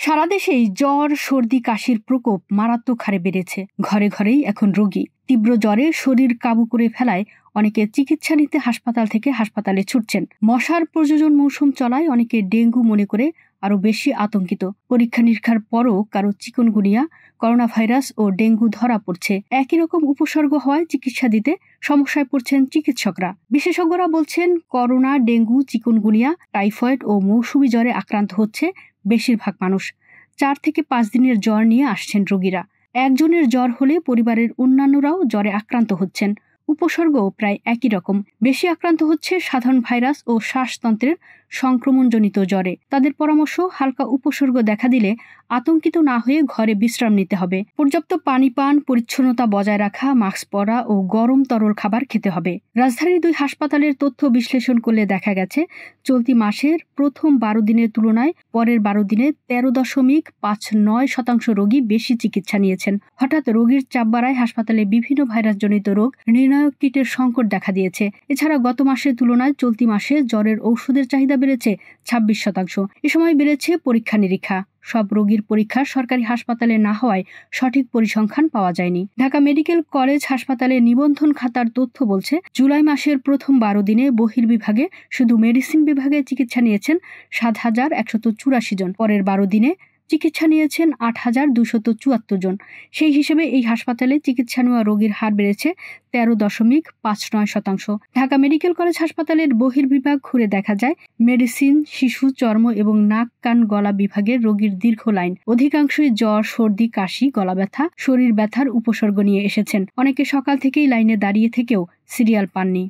সারা দেশেই জ্বর সর্দি কাশির প্রকোপ মারাত্মক হারে বেড়েছে। ঘরে ঘরেই এখন রোগী। তীব্র জ্বরে শরীর কাবু করে ফেলায় অনেকে চিকিৎসা নিতে হাসপাতাল থেকে হাসপাতালে ছুটছেন। মশার প্রজনন মৌসুম চলায় অনেকে ডেঙ্গু মনে করে আরো বেশি আতঙ্কিত। পরীক্ষা নিরীক্ষার পরও কারো চিকুনগুনিয়া, করোনা ভাইরাস ও ডেঙ্গু ধরা পড়ছে। একই রকম উপসর্গ হওয়ায় চিকিৎসা দিতে সমস্যায় পড়ছেন চিকিৎসকরা। বিশেষজ্ঞরা বলছেন, করোনা, ডেঙ্গু, চিকুনগুনিয়া, টাইফয়েড ও মৌসুমী জ্বরে আক্রান্ত হচ্ছে বেশিরভাগ মানুষ। 4 থেকে 5 দিনের জ্বর নিয়ে আসছেন রোগীরা। একজনের জ্বর হলে পরিবারের অন্যান্যরাও জ্বরে আক্রান্ত হচ্ছেন। উপসর্গও প্রায় একই রকম। বেশি আক্রান্ত হচ্ছে সাধারণ ভাইরাস ও শ্বাসতন্ত্রের সংক্রমণজনিত জ্বরে। তাদের পরামর্শ, হালকা উপসর্গ দেখা দিলে আতঙ্কিত না হয়ে ঘরে বিশ্রাম নিতে হবে। পর্যাপ্ত পানি পান, পরিচ্ছন্নতা বজায় রাখা, মাস্ক পরা ও গরম তরল খাবার খেতে হবে। রাজধানীর 2 হাসপাতালের তথ্য বিশ্লেষণ করলে দেখা গেছে, চলতি মাসের প্রথম 12 দিনের তুলনায় পরের 12 দিনে 13.59% রোগী বেশি চিকিৎসা নিয়েছেন। হঠাৎ রোগীর চাপ বাড়ায় হাসপাতালে বিভিন্ন ভাইরাসজনিত রোগ নির্ণায়ক কিটের সংকট দেখা দিয়েছে। এছাড়া গত মাসের তুলনায় চলতি মাসে জ্বরের ঔষধের চাহিদা বেড়েছে 26%। এ সময় বেড়েছে পরীক্ষা নিরীক্ষা। সব রোগীর পরীক্ষা সরকারি হাসপাতালে না হওয়ায় সঠিক পরিসংখ্যান পাওয়া যায়নি। ঢাকা মেডিকেল কলেজ হাসপাতালে নিবন্ধন খাতার তথ্য বলছে, জুলাই মাসের প্রথম 12 দিনে বহির্বিভাগে শুধু মেডিসিন বিভাগে চিকিৎসা নিয়েছেন 7,184 জন। পরের 12 দিনে চিকিৎসা নিয়েছেন 8,274 জন। সেই হিসেবে এই হাসপাতালে চিকিৎসা নেওয়া রোগীর হার বেড়েছে 13.59%। ঢাকা মেডিকেল কলেজ হাসপাতালের বহির্বিভাগ ঘুরে দেখা যায়, মেডিসিন, শিশু, চর্ম এবং নাক, কান, গলা বিভাগের রোগীর দীর্ঘ লাইন। অধিকাংশই জ্বর, সর্দি, কাশি, গলা ব্যথা, শরীর ব্যথার উপসর্গ নিয়ে এসেছেন। অনেকে সকাল থেকেই লাইনে দাঁড়িয়ে থেকেও সিরিয়াল পাননি।